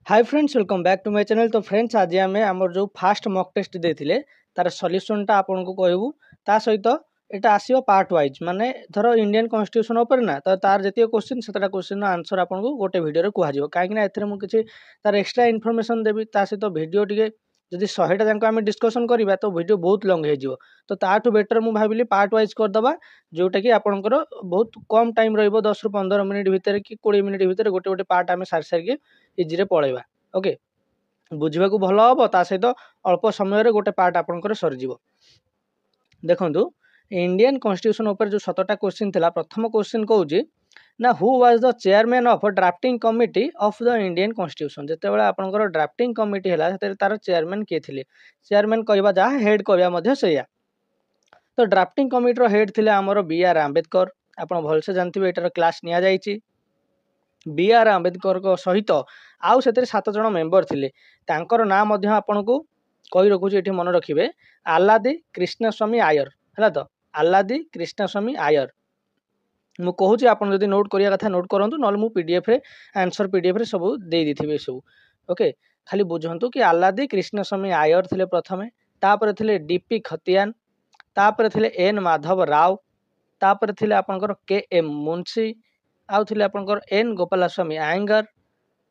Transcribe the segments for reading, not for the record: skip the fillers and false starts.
Hi friends, welcome back to my channel. तो friends, आज आम आमर जो फास्ट मॉक टेस्ट देते तार सॉल्यूशनटा आपन को कहबू। ता सहित एटा आसीबो पार्ट वाइज, माने धर इंडियन कॉन्स्टिट्यूशन ऊपर ना, तो तार जतिय क्वेश्चन सेटा क्वेश्चन आंसर आपन को गोटे वीडियो रे कहजिवो। काहे ना एथरे मु किछि तार एक्स्ट्रा इन्फॉर्मेशन देबी। ता सहित वीडियो टिके जदि 100टा जांको आम डिस्कशन करबा तो वीडियो बहुत लॉन्ग हो जिवो। तो ताठू बेटर मु भाबिली पार्ट वाइज कर दबा, जोटा कि आपनकर बहुत कम टाइम रहइबो। 10 रु 15 मिनिट भितर कि 20 मिनिट भितर गोटे गोटे पार्ट आम सारी सारी इजी रे पळेबा। ओके, बुझा भल हम ता सहित अल्प समय गोटे पार्ट आपंकर सरीज। देखो, इंडियन कॉन्स्टिट्यूशन ऊपर जो 7टा क्वेश्चन थिला, प्रथम क्वेश्चन कहूँ ना, who was the chairman of drafting committee of the Indian constitution. जितेबाला आपंकर ड्राफ्टिंग कमिटी है तार चेयरमैन किए थे। चेयरमैन कहवा जहाँ हेड कहवा से। तो ड्राफ्टिंग कमिटी हेड थे आमर बी आर आंबेडकर। आप भलसे जानते एटार क्लास नि जाइए। बी आर आंबेडकर सहित आउ से 7 जन मेंबर थिले। तांकर नाम आपन को कही रखुची, ये मन रखिए, आल्लादी कृष्णस्वामी आयर है। तो आल्लादी कृष्णस्वामी आयर मु कहूँ, आप नोट करिया कथा नोट करूँ, ना मु पीडीएफ रे आंसर पीडीएफ रे सब दे दी सब। ओके, खाली बुझंतु कि आल्लादी कृष्णस्वामी आयर थिले प्रथमे, तापर थिले डीपी खतियान, तापर थिले एन माधव राव, तापर थिले आपनकर के एम मुंशी, आउ थिले आपनकर एन गोपालस्वामी आयंगर,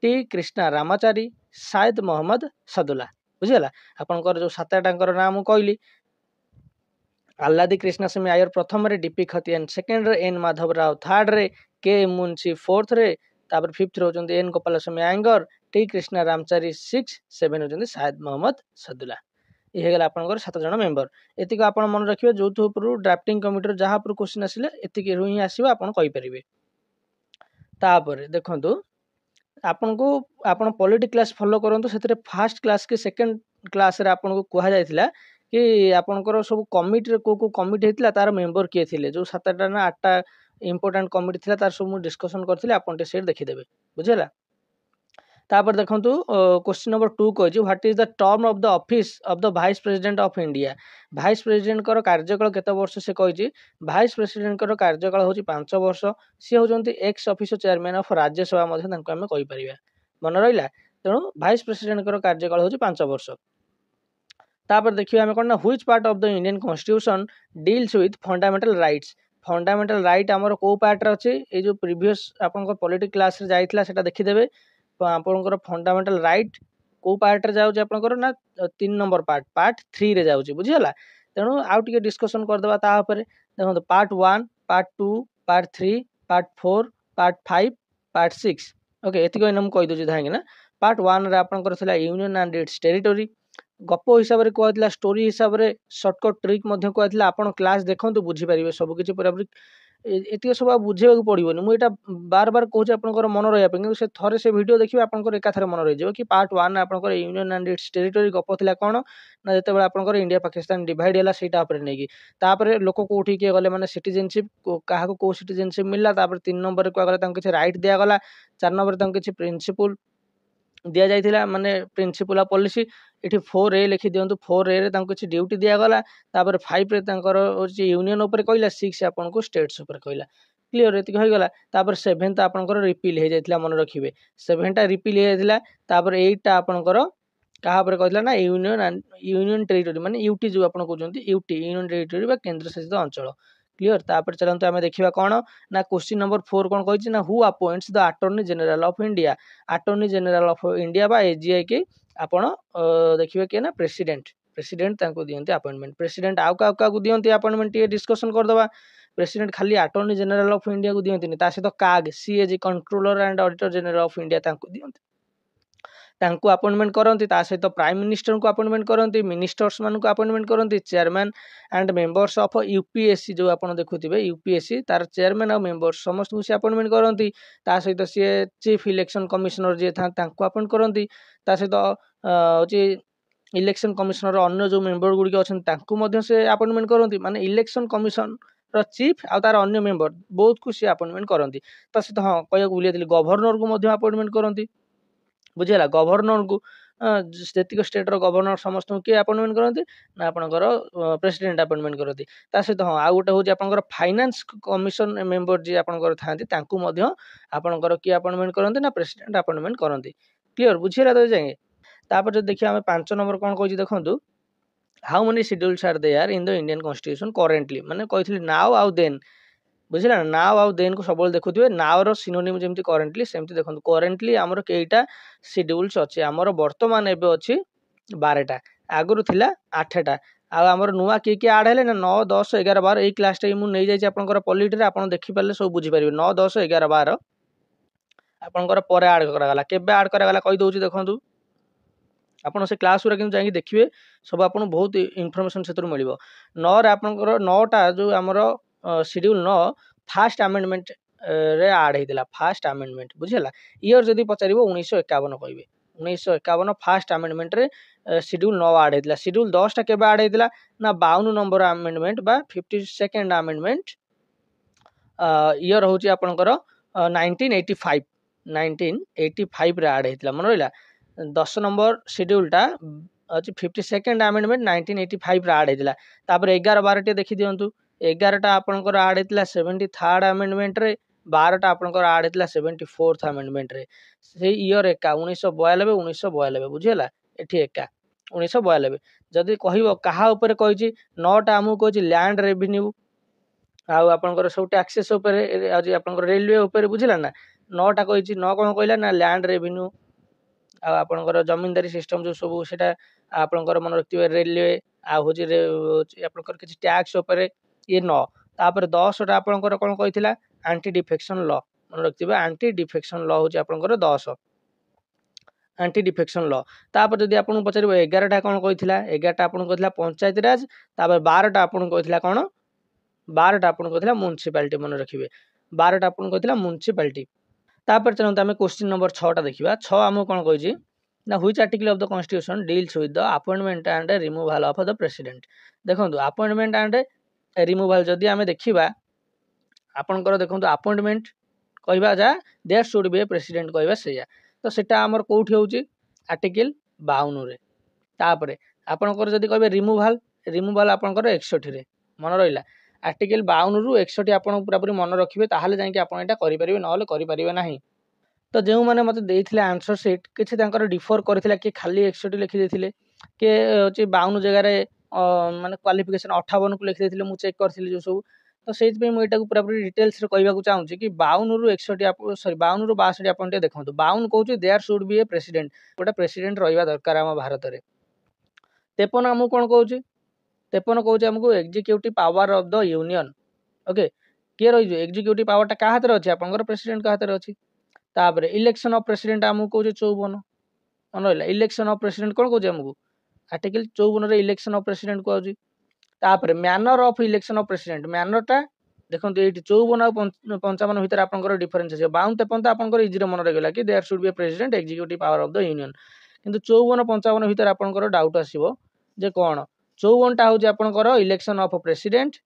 टी कृष्णा रामाचारी, सायद मोहम्मद सदुल्ला। बुझीगला, आपनकर जो 7टांकर नाम कहली, आल्लादी कृष्णस्वामी आयर प्रथम रे, डीपी खतियान सेकेंड रे, एन माधव राव थर्ड रे, के मुंशी फोर्थ रे, तापर फिफ्थ रे होचंदी एन गोपालस्वामी आयंगर, टी कृष्णा रामचारी 6, 7 होचंदी सायद मोहम्मद सदुल्ला। ये गला आपनकर 7 जन मेंबर। एतिक आपण मन रखिबे, जो उपरु ड्राफ्टिंग कमिटी जहाँ पर क्वेश्चन आसिले एतिक रु ही आसीबा, आपण कहि परिबे। तापर देखंतु, आपन को आपन पॉलिटी क्लास फॉलो करंतु। से फास्ट क्लास के सेकंड क्लास रे आपन को कहा जायतिला कि आपनकर सब कमिटी रे को कमिटी हेतिला, तार मेंबर किए थिले। जो 7टा ना 8टा इंपोर्टेंट कमिटी थिला, तार सब मु डिस्कशन करथिले। आपन टे सेट देखि देबे। बुझिला। तापर देखंतु, क्वेश्चन नंबर 2 कहछि, what is the term of the office of the vice president of India. Vice president कर कार्यकाल केते वर्ष से कहछि। वाइस प्रेसिडेंट कर कार्यकाल होछि 5 वर्ष। सी होजंती ex officer chairman of Rajya Sabha मध्ये तांको हम कहि परिबा। मन रहिला, तेणु वाइस प्रेसिडेंट कर कार्यकाल होछि 5 वर्ष। तापर देखिबा हम कोन ना, which part of the Indian constitution deals with fundamental rights. Fundamental right हमर को पार्ट रे अछि। ए जो प्रीवियस आपन पॉलिटिकल क्लास रे जाइतला सेटा देखि देबे। आपनकर फंडामेंटल राइट को पार्ट रे जाउछ आपनकर ना 3 नंबर पार्ट 3 रे जाउछ। बुझियला, तेणु आउ टिके डिस्कशन कर देबा ता ऊपर। देखो, part 1, part 2, part 3, part 4, part 5, part 6। Okay, एतिक हम कहि दोछि धांगे ना। पार्ट 1 रे आपनकर थिला यूनियन एंड इट्स टेरिटरी। गप हिसाब रे कहथिला, स्टोरी हिसाब रे शॉर्टकट ट्रिक मध्ये कहथिला। आपण क्लास देखंतु बुझी परिबे सब किछि पूरा पूरी। एतिक सब बुझेबाक पड़िबोनी। मु एटा बार बार कहूछि आपनकर मन रहया पे, से थरे से वीडियो देखिबे आपनकर एकाथरे मन रहि जेबो कि पार्ट 1 आपनकर यूनियन एंड इट्स टेरिटरी गप थिला कोन ना, जते बेला आपनकर इंडिया पाकिस्तान डिवाइड होला सेटा ऊपर नेकी। तापर लोक कोठी के गले माने सिटीजनशिप काहा को सिटीजनशिप मिलला। तापर 3 नंबर रे गले तांको किछि राइट दिया गला। 4 नंबर तांको किछि प्रिंसिपल दिया जाइथिला, माने प्रिंसिपल पॉलिसी। एठी 4A लिखि दियंतु। 4A रे तांको किछि ड्यूटी दिया गला। तापर 5 रे तांकर होछि यूनियन ऊपर कहला। 6 आपन को स्टेट्स ऊपर कहला। क्लियर, एतिक होई गला। तापर 7 आपनकर रिपील हे जाइथिला, मन रखिबे। 7टा रिपील हे जाइथिला। तापर 8टा आपनकर कहा पर कहला ना, यूनियन टेरिटरी माने यूटी जो आपन कहउजंती, यूटी यूनियन टेरिटरी बा केंद्र शासित अंचल। क्लियर। तापर चलंतु आमे देखिबा कोन ना, क्वेश्चन नंबर 4 कोन कहिछि ना, who appoints the attorney general of India. Attorney general of India बा एजीआई के आपण देखिबे के ना, प्रेसिडेंट तांको दियंती अपॉइंटमेंट। प्रेसिडेंट आउ का दियंती अपॉइंटमेंट, ये डिस्कशन कर दबा। प्रेसिडेंट खाली अटॉर्नी जनरल ऑफ इंडिया को दियंती, ता सहित काग CAG controller and auditor general of India तांको दियंती, तांको अपॉइंटमेंट करंती। ता सहित प्राइम मिनिस्टर को अपॉइंटमेंट करंती, मिनिस्टर्स मान को अपॉइंटमेंट करंती, chairman and members of UPSC जो आपण देखुथिबे, यूपीएससी तार चेयरमैन और मेंबर्स समस्त को से अपॉइंटमेंट करंती। ता सहित से चीफ इलेक्शन कमिश्नर जे था तांको अपॉइंट करंती। ता सहित होची इलेक्शन कमिश्नर अन्य जो मेंबर गुडी के अछन तांको मध्य से अपॉइंटमेंट करंती। माने इलेक्शन कमिशन र चीफ आ तार अन्य मेंबर बहुत को से अपॉइंटमेंट करंती। ता सहित हां कहया बुलिया दिली, गवर्नर को मध्य अपॉइंटमेंट करंती। बुझिला, गवर्नर को स्टेटिक स्टेट रो गवर्नर समस्त के अपॉइंटमेंट करंती ना, आपनकर प्रेसिडेंट अपॉइंटमेंट करंती। ता सहित हां आ गोटे होची आपनकर फाइनेंस कमिशन मेंबर जे आपनकर थांती, तांको मध्य आपनकर के अपॉइंटमेंट करंती ना, प्रेसिडेंट अपॉइंटमेंट करंती। क्लीयर बुझीला तो जाएंगे तापर जो देखिए आम 5 नंबर कौन कह देखो how many schedules are there in the Indian constitution currently माने कही नाउ आउ देन बुझिला ना नाउ आउ देन को सब देखुए नाउ रो सिनोनिम जमती करेंटली सेमती देखो करेंटली आमर कईटा शेड्यूल्स अच्छे आमर बर्तमान एबे अच्छी 12टा आगुरी थिला 8टा आमर नुआ किए किए आड है ना 9 10 11 12 यही क्लास टाइम मुझे नहीं जापर पॉलिटी आप देखिपारे सब बुझीपारे 9 10 11 12 आपंकर पर आड कराला केबे आड कराला कही दउची देखंतु आपण से क्लास गुरा कि जाइए देखिए सब आपको बहुत इनफर्मेशन से मिल 9 रे आपंकर 9टा जो आमर शेड्यूल 9 फास्ट आमेंडमेंट रे आड होता फास्ट आमेंडमेंट बुझीला इयर जदि पचार 1951 कहे 1951 फास्ट आमेंडमेंट रे शेड्यूल 9 आड होता शेड्यूल 10टा केबे आड होता ना 52 नंबर आमेंडमेंट बा 52nd आमेंडमेंट इयर हूँ आपंकर 1985 1985 रे आड होता मन रहा 10 नंबर शेड्यूलटा अच्छी 52nd आमेंडमेंट 1985 रे आड होता तापर 11 12 देखी दिंतु 11टा आपंकर आड होता 73rd आमेंडमेंट रे 12टा आपंकर आड होता 74th आमेंडमेंट रे से इयर एका 1992 1992 बुझीला एठी एका 1992 जदि कहब कहा ऊपर कही 9टा आमको कही लैंड रेवेन्यू आउ आपंकर सब टैक्सेस आज आपंकर रेलवे ऊपर बुझीला ना 9टा कही 9 कौन कहला ना लैंड रेवेन्यू आपंकर जमींदारी सिस्टम जो सब से आपंकर मन रखिए रेलवे आपंकर किसी टैक्स ये 9 तापर 10टा आपंकर कौन कही एंटी डिफेक्शन लॉ मन रखिए एंटी डिफेक्शन लॉ हूँ आपंकर 10 एंटी डिफेक्शन लॉ तापर जदि आपको पचार 11टा कौन कही 11टा आपको कही पंचायती राज तापर 12टा आपको कही कौन 12टा आपको कही म्युनिसिपालिटी मन रखिए 12टा आपको कही म्युनिसिपालिटी तापर चलते आम क्वेश्चन नंबर 6टा देखा 6 आमको कौन कही ना which article of the constitution deals with the appointment and removal of the president देखो अपॉइंटमेंट एंड रिमूवल जदि आम देखा आपंकर देखो अपॉइंटमेंट कहवा जा there should be a president कहवा से तो सेटा आमर कौटी हूँ आर्टिकल 52 रे तापर आपंकर जदि कहे रिमूवल रिमूवल आपंकर 61 रे मन रहा आर्टिकल 52 रु 61 आप पूरापूरी मन रखिए ताहले जाइए आप एटा करेंगे ना करेंगे ना तो जो मैंने मत देते आंसर सीट किसी डिफर करते किए खाली 61 लिखिदे किए हूँ 52 जगार माने क्वालिफिकेशन 58 को लिखिदे मुझे चेक करी जो सब तो से मुझे पूरापूरी डिटेल्स कहूँ चाहूँगी कि 52 रु 61 सरी 52 रु 62 आप देखो 52 कहूँ there should be a president गोटे प्रेसिडेंट रहा दरकार आम भारत में 53 आमको कौन कहूँ 53 कहूँ आमको executive power of the union okay किए रही एग्जीक्यूटिव पावर क्या हाथ में अच्छे आप प्रेसिडेंट का हाथ में अच्छी तापर इलेक्शन ऑफ प्रेसिडेंट आमको कहे 54 मन रहा इलेक्शन ऑफ प्रेसिडेंट कौन कहे आमको आर्टिकल 54 रे इलेक्शन ऑफ प्रेसिडेंट कहूँ तापर manner of election of president मैनरटा देखो ये 54 और 55 भितर आपंकर डिफरेन्स है 52 53 तो आपंकर इजी मन रहा कि there should be a president executive power of the union किंतु 54 55 भितर आपंकर डाउट आसो जे कौन 54टा हूँ आपंकर इलेक्शन ऑफ प्रेसिडेंट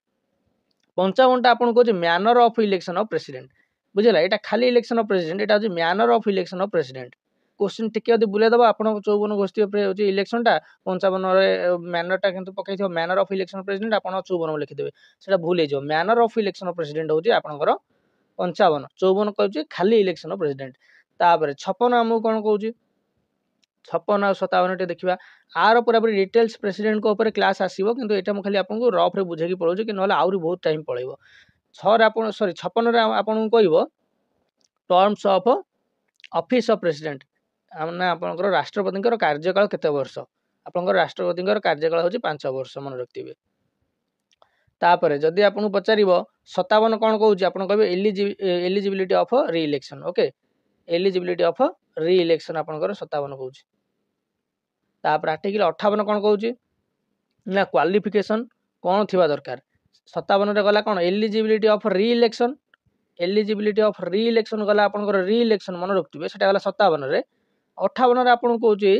55टा आपको कहे manner of election of president बुझेगा यहाँ खाली इलेक्शन ऑफ प्रेसिडेंट यहाँ हूँ manner of election of president question टिके बुलेदब आप 54 गोष्ठी हूँ इलेक्शनटा 55 मैनरटा कि पकड़ manner of election of president आप 54 लिखिदेवे से भूल हो manner of election of president हूँ आपंकर 55 54 कहूँ खाली इलेक्शन ऑफ प्रेसिडेंट तापर 56 आमको कौन कहूँ 56 और 57 देखा आर पूरापूरी डिटेल्स प्रेसिडेंट को ऊपर क्लास आसो कि यहाँ खाली आपको रफ रे बुझे पढ़ाऊँ कि ना आहरी बहुत टाइम पड़ेगा 6 सरी 56 आपको कह terms of office of president मैंने आपंकर राष्ट्रपति कार्यकाल केते वर्ष आपंकर राष्ट्रपति कार्यकाल हूँ 5 वर्ष मन रखिए तापर जदि आपको पचार 57 कौन कहूँ आप कहे एलिजिबिलिटी ऑफ री इलेक्शन ओके एलिजिबिलिटी ऑफ री इलेक्शन आपंकर 57 कहूँ तापर आर्टिकल 58 कौन कहूँ ना क्वालिफिकेशन कौन थी दरकार 57 गला कौन एलिजिबिलिटी ऑफ री इलेक्शन एलिजिबिलिटी ऑफ री इलेक्शन गला आपंकर री इलेक्शन मन रखिए से गला 57 रे 58 आपको कहे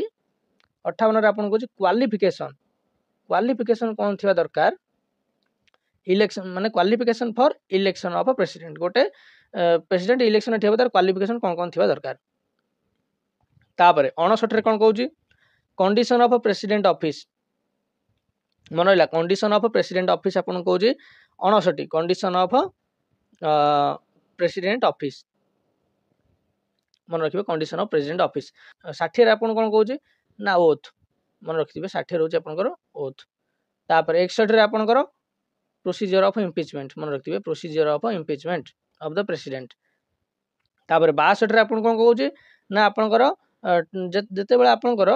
58 आपको कहे क्वालिफिकेशन क्वालिफिकेशन कौन थी दरकार इलेक्शन माने qualification for election of president गोटे प्रेसिडेंट इलेक्शन ठेब तार क्वालिफिकेशन कौन कौन थी दरकार तापर 59 कौन कहूँ कंडीशन ऑफ प्रेसिडेंट ऑफिस मन रहा कंडीशन ऑफ प्रेसिडेंट ऑफिस आपन कहूँ 59 कंडीशन ऑफ प्रेसिडेंट ऑफिस मन रखिए कंडीशन ऑफ प्रेसिडेंट ऑफिस 60 आपन कोन कहूचे ना ओथ मन रखिबे 60 रहउचे आपनकर ओथ तापर 61 रे आपनकर प्रोसीजर ऑफ इम्पीचमेंट मन रखिबे procedure of impeachment of the president तापर 62 रे आपन कोन कहूचे ना आपनकर जते बेला आपनकर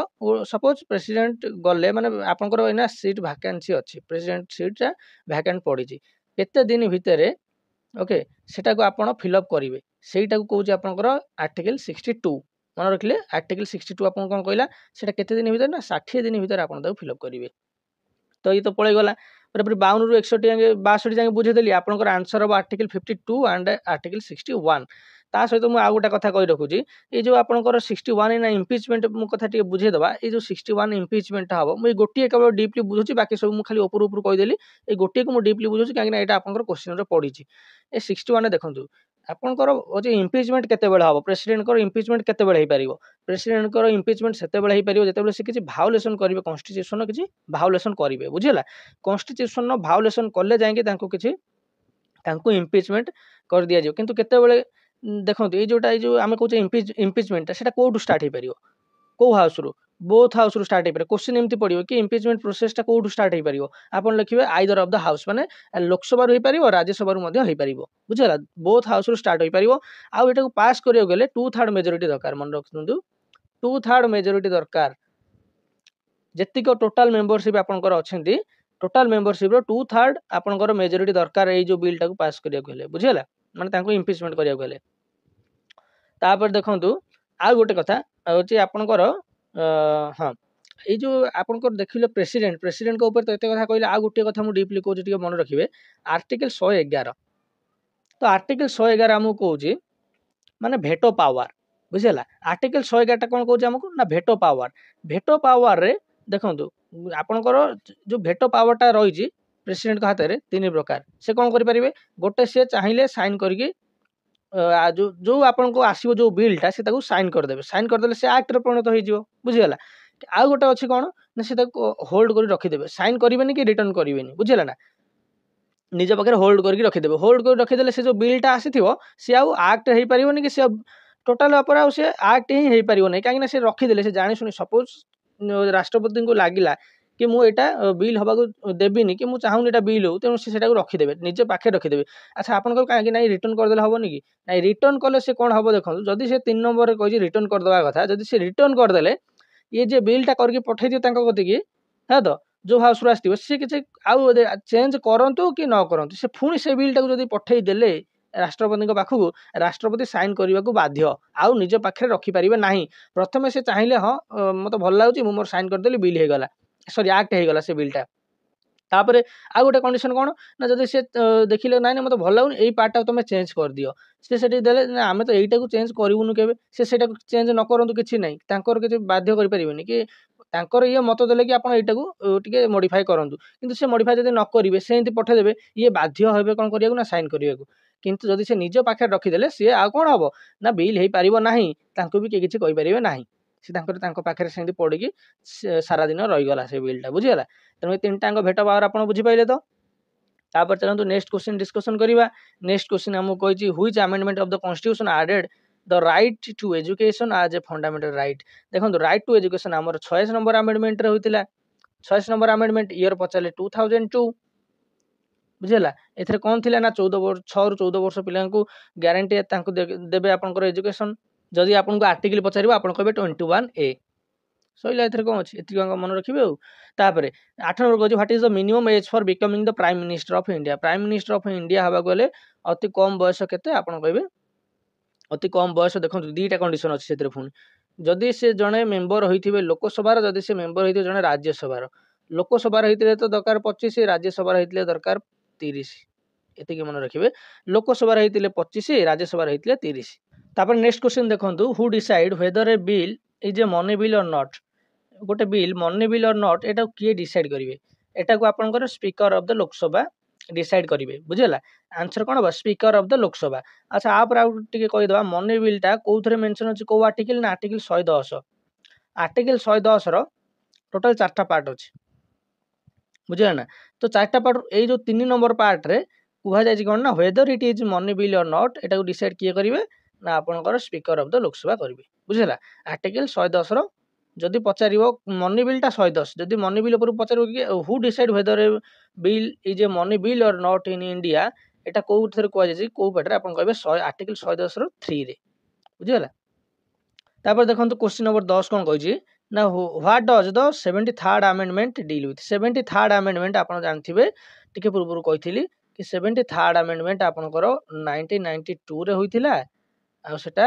सपोज प्रेसिडेंट गले माने आपनकर एना सीट वैकेंसी अछि प्रेसिडेंट सीट वैकेंट पड़ी छि केते दिन भितरे ओके सेटा को आपण फिल अप करिवे सेटा को कहूचे आपनकर आर्टिकल 62 मन रखिले आर्टिकल 62 आपन कोन कहला सेटा केते दिन भितर ना 60 दिन भितर आपण ताको फिल अप करिवे तो ये तो पळे गला पर 52 रु 61 जाके 62 जाके बुझे देली आपनकर answer of article 52 and article 61 ता सहित मु आ गोटा कथा कहि रखुची ए जो आपनकर 61 ना इम्पीचमेंट मु कथा टिके बुझे दबा ए जो 61 इम्पीचमेंट हबो मु गोटिए केवल डीपली बुझुची बाकी सब मु खाली ऊपर ऊपर कहि देली ए गोटिए को मु डीपली बुझुची काहे ना एटा आपनकर क्वेश्चन रे पड़ी छि ए 61 देखंतु आपनकर जे इम्पीचमेंट केते बेले हबो प्रेसिडेंट कर इम्पीचमेंट केते बेले हे परिबो प्रेसिडेंट कर इम्पीचमेंट सेते बेले हे परिबो जेते बेले से किछि भायोलेशन करिवे कॉन्स्टिट्यूशन किछि भायोलेशन करिवे बुझिला कॉन्स्टिट्यूशन नो भायोलेशन करले जायके तांको किछि तांको इम्पीचमेंट कर दिया जो किंतु केते बेले देखो ये जोटा ये जो आम कहे इम्पीचमेंट से कौटू स्टार्ट हो पार कौ हाउस रु बोथ हाउस रु स्टार्ट हो पारे क्वेश्चन एमती पड़ो कि इम्पीचमेंट प्रोसेसटा कौटू स्टार्ट हो पार आप लिखे आइदर ऑफ द हाउस माने लोकसभा हो पार राज्यसभा हो पार बुझेगा बोथ हाउस रु स्टार्ट हो पार आउटा को पास करियो गले 2/3 मेजोरिटी दरकार मन रखु 2/3 मेजोरिटी दरकार जेतिक टोटाल मेंबरशिप आपनकर अछंती टोटाल मेंबरशिप रो 2/3 आपनकर मेजोरिटी दरकार ए जो बिल टाको पास करियो गले बुझेला माने तांको इम्पीचमेंट करियो गले तापर देखंतु आ गोटे कथा होची आपनकर हां ए जो आपनकर देखिले प्रेसिडेंट प्रेसिडेंट को ऊपर तो एते कथा कहले आ गोटे कथा मु डीपली कहूची टिके मन रखिबे आर्टिकल 111 तो आर्टिकल 111 हमु कहूची माने भेटो पावर बुझेला आर्टिकल 111 टा कोन कहूची हमकु ना भेटो पावर रे देखंतु आपनकर जो भेटो पावर टा रहिची प्रेसिडेंट का हाथ रे तीन प्रकार से कोन करि परिबे गोटे से चाहिले साइन करके जो जो आपन को आसीबो जो बिलटा से ताको साइन करदेले से एक्ट रे परिणत होई जिवो बुझिगला आ गोटे अछि कोन ना से ताको होल्ड करी रखि देबे साइन करिवेनी कि रिटर्न करिवेनी बुझिगला ना निज पाखे होल्ड करके रखिदेबे होल्ड कर रखिदेले से जो बिलटा आसीथिबो से आउ एक्ट हेई परिवोनी कि से टोटल ऊपर आउ से एक्ट ही हेई परिवो नै काहे ना से रखिदेले से जानि सुनि सपोज राष्ट्रपति को लागिला कि मु एटा बिल हबा को देबिनी कि मु चाहुनी एटा बिल हो तेनु से सेटा को रखिदेबे निजे पाखे रखिदेबे अच्छा आपन को काहे कि नै रिटर्न कर देले हबोनी कि नै रिटर्न कले से कोन हबो देखो जदी से 3 नंबर रे कहि रिटर्न कर दवा कथा जदी से रिटर्न कर देले ये जे बिलटा करके पठै दियो तांको गति कि हा तो जो हाउस रु आस्तिबो से किछ आउ चेंज करंतु कि न करंतु से फुनी से बिलटा को जदी पठै देले राष्ट्रपति को पाखु राष्ट्रपति साइन करने को बाध्य आउ निज पाखे रखि परिबे नाही प्रथमे से चाहिले हां मते भल लागुची मु मोर साइन कर देली बिल हे गला सॉरी एक्ट हे गला से बिलटा तापरे आ गोटे कंडीशन कोन ना जदी से देखिले नाइ मते भल लागुनी एई पार्ट तुम चेंज कर दियो से सेठी देले ना आमे तो एईटा को चेंज करिवुनु केबे से सेटा को चेंज न करंतु किछि नै तांकर किछि बाध्य करि परिबेनी कि तांकर ये मत देले कि आपण एईटा को टिके मॉडिफाई करंतु किंतु से मॉडिफाई जदी न करिवे सेंति पठे देबे ये बाध्य हेबे कोन करियाकू ना साइन करियाकू किंतु जदी से निज पाखे रखि देले से आ कोन हबो ना बिल हे पारिबो नाही तांको भी के किछि कहि परिबे नाही से तांको पाखे सेंति पड़ी कि सारा दिन रहि गला से बिलटा बुझिगला तेणु तीनटा भेट पावर आप बुझी पाइले तो तापर चलतु नेक्स्ट क्वेश्चन डिस्कशन करिबा नेक्स्ट क्वेश्चन हमु कहिछि which amendment of the constitution added the right to education as a fundamental right देखो राइट टू एजुकेशन हमर 26 नंबर अमेंडमेंट रे होइतिला 26 नंबर अमेंडमेंट ईयर पचाले 2002 बुझिला एथरे कोन थिला ना 14 वर्ष 6 रु 14 वर्ष पिला को गारंटी तांको देबे आपनकर एजुकेशन जदि आपनको आर्टिकल पचारिबो आपन कहबे 21 ए सइला एथरे कोन अछि एति मन रखिबे तापरे 8 नंबर कहछि what is the minimum age for becoming the prime minister of India हबा गले अति कम बयस केते आपन कहबे अति कम बयस देखो दीटा कंडीशन अछि सेतरे फुन जदि से जणे मेंबर होइथिबे लोकसभा रो जदि से मेंबर होइथिबे जणे राज्यसभा रो लोकसभा रहितले तो दरकार 25 राज्यसभा रहितले दरकार 30 एतिके मन रखिबे लोकसभा रहितले 25 राज्यसभा रहितले 30 तापर नेक्स्ट क्वेश्चन देखंतु who decide whether A bill is a money bill और नॉट गोटे बिल मनी बिल और नॉट एटा किए डिसाइड करिवे एटा को आपनकर speaker of the Lok Sabha decide करिवे बुझिला आंसर कोन बा स्पीकर ऑफ द लोकसभा अच्छा आप राउ टिके कहि दबा मनी बिल टा कोथरे मेंशन अछि को आर्टिकल ना आर्टिकल 110 रो टोटल 4टा पार्ट अछि बुझिला ना तो 4टा पार्ट ए जो 3 नंबर पार्ट रे कुहा जाय कोन ना whether it is money bill और नॉट एटा को डिसाइड किए करिवे ना आपणकर स्पीकर ऑफ द लोकसभा करेंगे बुझेगा आर्टिकल 110 जदि पचार मनी बिलटा 110 जदि मनी बिल उपर पचार कि who decide whether A bill is a money bill और नॉट इन इंडिया एटा को कहुए कौ पार्ट आप कहे आर्टिकल 110 3 रे बुझीगला तापर देखो क्वेश्चन नंबर 10 कौन कही ना what does the 73rd amendment deal with 73rd amendment आप जानते टिके पूर्व कही कि 73rd अमेंडमेंट आपंकर 1992 रे होइथिला आ सेटा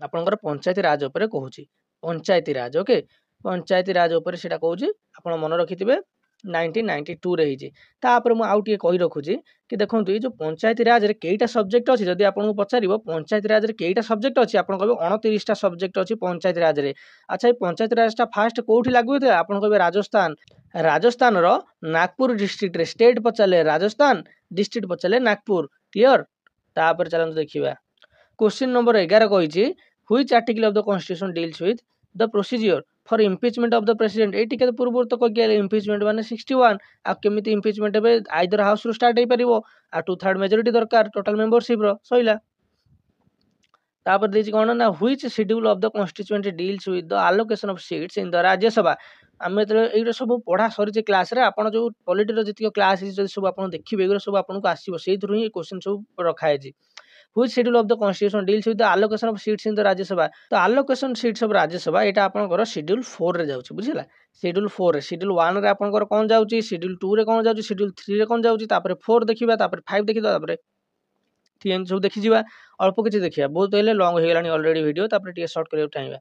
आपंकर पंचायती राज उपरे कहूची पंचायती राज ओके पंचायती राज उपरे सेटा कहूची आपण मन रखिथिबे 1992 रे हिची तापर मु आउ टिके कहि रखुची कि देखंतु ए जो पंचायती राज रे केइटा सब्जेक्ट अछि जदि आपन पचारिबो पंचायती राज रे केइटा सब्जेक्ट अछि आपन कहबे 29 टा सब्जेक्ट अछि पंचायती राज रे अच्छा ए पंचायती राज टा फास्ट कोठी लागु होते आपन कहबे राजस्थान राजस्थान रो नागपुर डिस्ट्रिक्ट रे स्टेट पचाले राजस्थान डिस्ट्रिक्ट पचाले नागपुर क्लियर तापर चलन देखिबा क्वेश्चन नंबर 11 कहिछि which article of the constitution deals with the procedure for impeachment of the president ए टिके पूर्व तो कह गया इम्पीचमेंट माने 61 आ केमिति इम्पीचमेंट हेबे आइदर हाउस रो स्टार्ट हे परिबो आ 2/3 मेजॉरिटी दरकार टोटल मेंबरशिप रो सइला तापर देछि कोन ना which schedule of the constituent deals with the allocation of seats in the Rajya Sabha आमे तो एगुरा सब पढ़ा सरी क्लास रे आपण जो पॉलिटी रो जति क्लास सब आपण देखिबे एगुरा सब आपण को आसीबो सेहि थ्रू ही क्वेश्चन सब रखा है जी which schedule of the constitution deals with the allocation of seats in the Rajya Sabha तो एलोकेशन सीट्स ऑफ राज्यसभा एटा आपनकर शेड्यूल 4 रे जाउची बुझिला शेड्यूल 4 रे शेड्यूल 1 रे आपनकर कोन जाउची शेड्यूल 2 रे कोन जाउची शेड्यूल 3 रे कोन जाउची तापर 4 देखिबा तापर 5 देखिबा तापर 3 सब देखि जिबा अल्प किछि देखिबा बहुत पहले लॉन्ग हो गेलानी ऑलरेडी वीडियो तापर टिके शॉर्ट करियो टाइम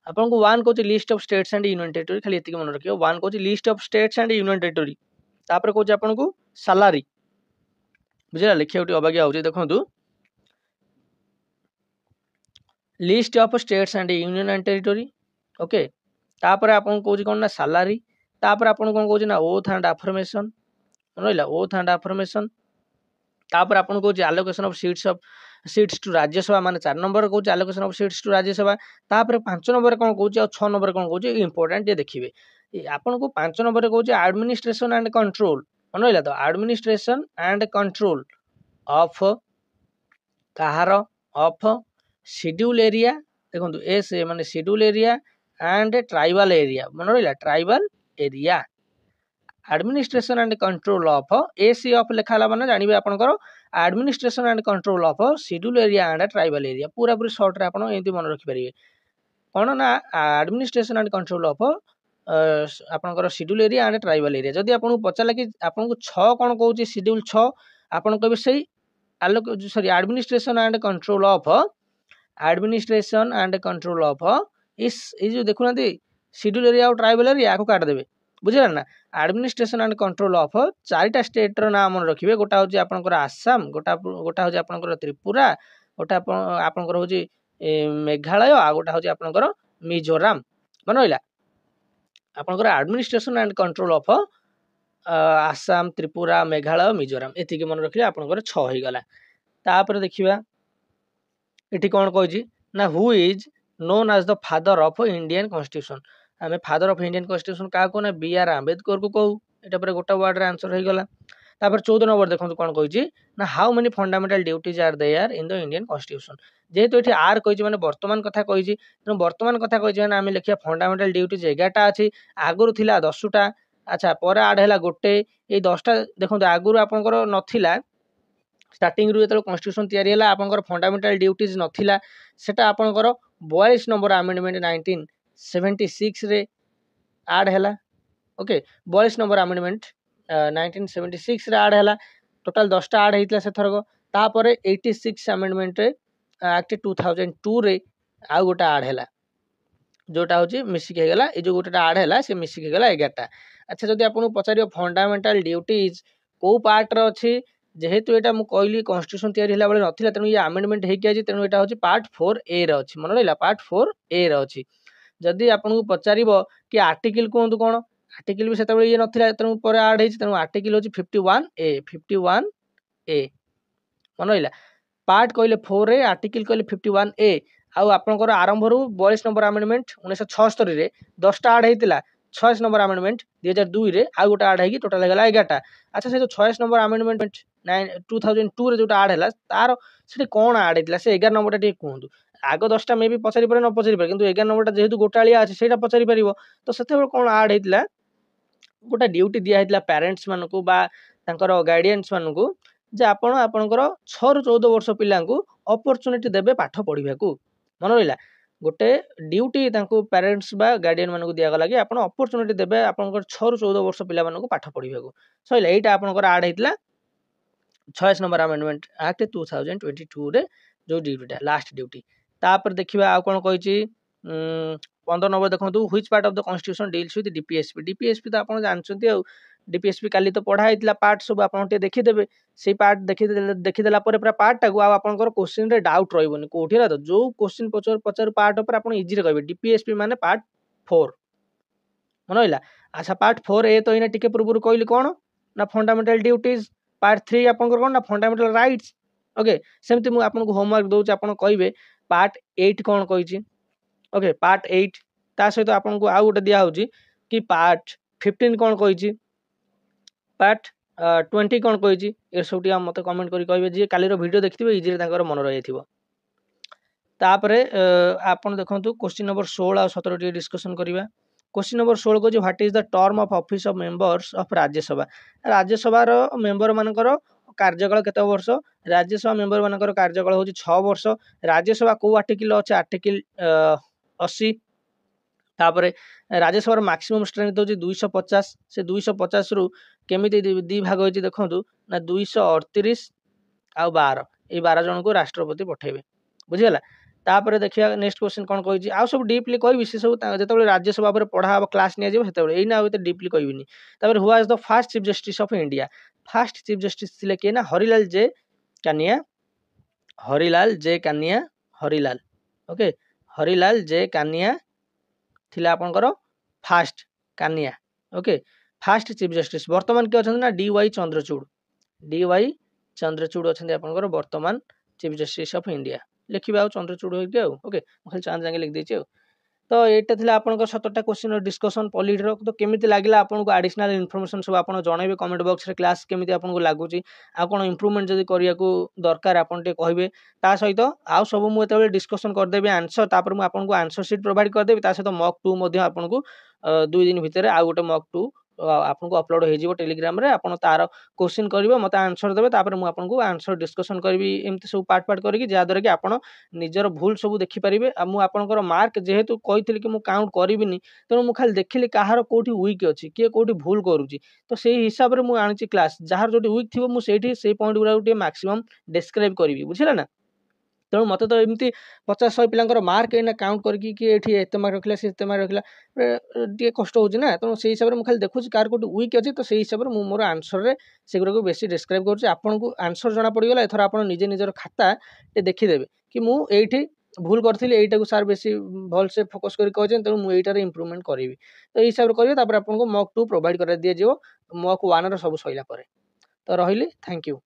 आपन को 1 Kochi list of states and union territory खाली एतिक मन रखियो 1 Kochi list of states and union territory तापर कोची आपन को सैलरी बुझिला लिखियोटी अबाग्या होची देखंतु list of states and union and territory okay तापर आपन कोची कोन ना सैलरी तापर आपन कोन कोची ना ओथ एंड अफर्मेशन रहिला ओथ एंड अफर्मेशन तापर आपन कोची allocation of seats to Rajya Sabha माने 4 नंबर कोची allocation of seats to Rajya Sabha तापर 5 नंबर कोन कोची और 6 नंबर कोन कोची इंपोर्टेंट ये देखिबे आपन को 5 नंबर कोची एडमिनिस्ट्रेशन एंड कंट्रोल रहिला तो एडमिनिस्ट्रेशन एंड कंट्रोल ऑफ कहार ऑफ शेड्यूल एरिया देखो एस माने schedule area and tribal area मन रहा tribal area administration and control of एसी ऑफ लिखाला माने जानबे आपनकर administration and control of schedule area and tribal area पूरा पूरी शॉर्ट रे आपन एंती मन रखि परिबे कोन ना एडमिनिस्ट्रेशन एंड कंट्रोल ऑफ आपनकर schedule area and tribal area जदि आपन पचाला कि आपन को 6 कोन कहूची शेड्यूल 6 आपन कहबे सही sorry administration and control of administration and control of इस जो देखुना शेड्यूल एरिया और ट्राइबल एरिया को काट देबे बुझिला ना एडमिनिस्ट्रेशन एंड कंट्रोल ऑफ 4टा स्टेट रो नाम मन रखिबे गोटा होची आपनकर आसाम गोटा होची आपनकर त्रिपुरा गोटा आपनकर होची मेघालय आ गोटा होची आपनकर मिजोरम मन होइला आपनकर administration and control of Assam Tripura Meghalaya Mizoram एतिके मन रखिले आपनकर 6 होई गला तापर देखिबा एठी कोन कहजी ना who is known as the father of Indian constitution आमे फादर ऑफ इंडियन कॉन्स्टिट्यूशन का को ना बी.आर. आंबेडकर को कहू एटा पर गोटा वर्ड रे आंसर होई गला तापर 14 नंबर देखंतु कोन कहजी ना how many fundamental duties are there in the Indian constitution जेहेतु एठी आर कहजी माने वर्तमान कथा कहजी त वर्तमान कथा कहजी माने आमे लिखिया फंडामेंटल ड्यूटीज 11टा अछि आगुरु थिला 10टा अच्छा पर ऐड हैला गोटे ए 10टा देखंतु आगुरु आपनकर नथिला स्टार्टिंग रु जेतलो कॉन्स्टिट्यूशन तयारी हैला आपनकर फंडामेंटल ड्यूटीज नथिला सेटा आपनकर 42 नंबर अमेंडमेंट 1976 रे ऐड हैला ओके 42 नंबर अमेंडमेंट 1976 रे ऐड हैला टोटल 10टा ऐड हेतला से थरगो तापर 86 अमेंडमेंट रे एक्ट 2002 रे आ गोटा ऐड हैला जोटा होची मिसिक हे गेला ए जो गोटा ऐड हैला से मिसिक हे गेला 11टा अच्छा जदि आपन पचारियो फंडामेंटल ड्यूटीज को पार्ट रे अछि जेहेतु एटा मु कहली कॉन्स्टिट्यूशन तयारी हला बेले नथिला तेनु ये अमेंडमेंट हे के आजी तेनु एटा होची पार्ट 4 ए रे अछि मन रहिला पार्ट 4 ए रे अछि जदि आपन को पचारिबो कि आर्टिकल कोंतु कोन आर्टिकल भी सेता बेले ये नथिला तेनु पर ऐड हेछि तेनु आर्टिकल होची 51 ए मन रहिला पार्ट कहले 4 ए आर्टिकल कहले 51 ए आउ आपनकर आरंभ रु 42 नंबर अमेंडमेंट 1976 रे 10टा ऐड हेतिला 26 नंबर अमेंडमेंट 2002 रे आ गोटा ऐड हेगी टोटल हेगला 11टा अच्छा से जो 26 नंबर अमेंडमेंट 2002 जो आड है तार से कौन आड होता से 11 नंबर टे कहतु आग 10टा मे भी पचारि पारे न पचारि पारे किंतु 11 नंबर जेहेतु गोटालिया अच्छे से पचारि पार तो से कौन आड होता गोटे ड्यूटी दिखाई पेरेन्ट्स मानक गार्डियंस मानक जे आपण आपणकर 6 ରୁ 14 वर्ष पिला अपॉर्चुनिटी देबे पाठ पढ़ा को मन रहा गोटे ड्यूटी पेरेन्ट्स बा गार्डियन मानक दिगला कि आप अपॉर्चुनिटी देबे आपणकर 6 ରୁ 14 वर्ष पिला पाठ पढ़ा को सैला यहीटा आपणकर आड होता 26 नंबर अमेंडमेंट एक्ट 2022 रे जो ड्यूटीटा लास्ट ड्यूटी तापर देखिबा आ कोन कहिछि 15 नंबर देखंतु which part of the constitution deals with DPSP तो आपण जानछंती आ डीपीएसपी काली तो पढ़ा हेतिला पार्ट सब आपण टे देखि देबे से पार्ट देखि देला परे पूरा पार्ट टाको आ आपनकर क्वेश्चन रे डाउट रहबनी कोठी रा तो जो क्वेश्चन पचर पार्ट ऊपर आपण इजी रे कहबे डीपीएसपी माने पार्ट 4 मन होइला अच्छा पार्ट 4 ए तो इना टिके पूर्व कहली कोन ना फंडामेंटल ड्यूटीज पार्ट 3 आपनकर कोन ना फंडामेंटल राइट्स ओके सेमती मु आपनको होमवर्क दोच आपण कहबे पार्ट 8 कोन कहिछि ओके पार्ट 8 ता सहित आपनको आ गोटे दिया होछि कि पार्ट 15 कोन कहिछि पार्ट 20 कोन कहिछि ए सबटी हम मते कमेंट करी कहबे जे काली रो वीडियो देखिथिबे इजी रे ताकर मन रहि थिबो तापरे आपण देखंतु क्वेश्चन नंबर 16 और 17 टी डिस्कशन करिबा क्वेश्चन नंबर 16 को what is the term of office of members of Rajya Sabha रो मेंबर मानकर कार्यकाल केते वर्ष राज्यसभा मेंबर मानकर कार्यकाल होछि 6 वर्ष राज्यसभा को आर्टिकल अछि आर्टिकल 80 तापरे राज्यसभा मैक्सिमम स्ट्रेंथ होछि 250 से 250 रु केमिति दी भाग होछि देखंतु ना 238 आ 12 ए 12 जन को राष्ट्रपति पठेबे बुझियला तापरे देखिया नेक्स्ट क्वेश्चन कोन कहिछि आ सब डीपली कहबि से सब जेतेबे राज्यसभा पर पढ़ा अब क्लास निया जेबे हेतेबे एना होते डीपली कहबिनी तापरे who was the first chief justice of India first chief justice थिले के ना हरिलाल हरिलाल ओके हरिलाल जे कानिया थिला आपनकर first Kania okay first chief justice वर्तमान के अछन ना डीवाई चंद्रचूड़ अछन आपनकर वर्तमान चीफ जस्टिस ऑफ इंडिया लिखिबा आ चंद्रचूड़ होइके ओके खाली चांद जांगे लिख देछि तो एटा थिला आपनकर 17टा क्वेश्चन डिस्कशन पॉलिट रो तो केमिति लागिला आपनको एडिशनल इन्फॉर्मेशन सब आपन जणाइबे कमेंट बॉक्स रे क्लास केमिति आपनको लागुची आ कोन इंप्रूवमेंट जदी करिया को दरकार आपन टे कहबे ता सहित आ सब मु एतबे डिस्कशन कर देबे आंसर तापर मु आपनको आंसर शीट प्रोवाइड कर देबे ता सहित मॉक 2 मध्ये आपनको 2 दिन भितर आ गोटे मॉक 2 आपनको अपलोड हो जिवो टेलीग्राम रे आपन तार क्वेश्चन करिवो मते आंसर देबे तापर मु आपनको आंसर डिस्कशन करबी एमति सब पार्ट करके जा द्वारा कि आपन निजर भूल सब देखि परिबे आ मु आपनकर मार्क जेहेतु कहितली कि मु काउंट करिबिनी त मु खाली देखिली काहार कोठी वीक अछि के कोठी भूल करूची तो सेही हिसाब रे मु आनिची क्लास जहार जोटी वीक थिबो मु सेठी से पॉइंट गुरा गोटे मैक्सिमम डिस्क्राइब करबी बुझिला ना तेणु मत तो एमती 50-100 पिलांकर मार्क एना काउंट करकी कि एठी एते मार्क रखला से एते मार्क रखला टे कष्ट होची ना तेणु से हिसाब रे मु खाली देखुची कार कोठी वीक अछि तो से हिसाब रे मु मोर आंसर रे सेगुरा को बेसी डिस्क्राइब करछि आपन को आंसर जणा पड़ी गेला एथर आपन निजे निजर खाता टे देखि देबे कि मु एठी भूल करथिली एटा को सार बेसी भल से फोकस करी कहजन तेणु मु एटा रे इंप्रूवमेंट करबी तो ए हिसाब रे करबे तापर आपन को मॉक 2 प्रोवाइड करा दिया जिवो मॉक 1 रो सब सइला परे तो रहिली थैंक यू।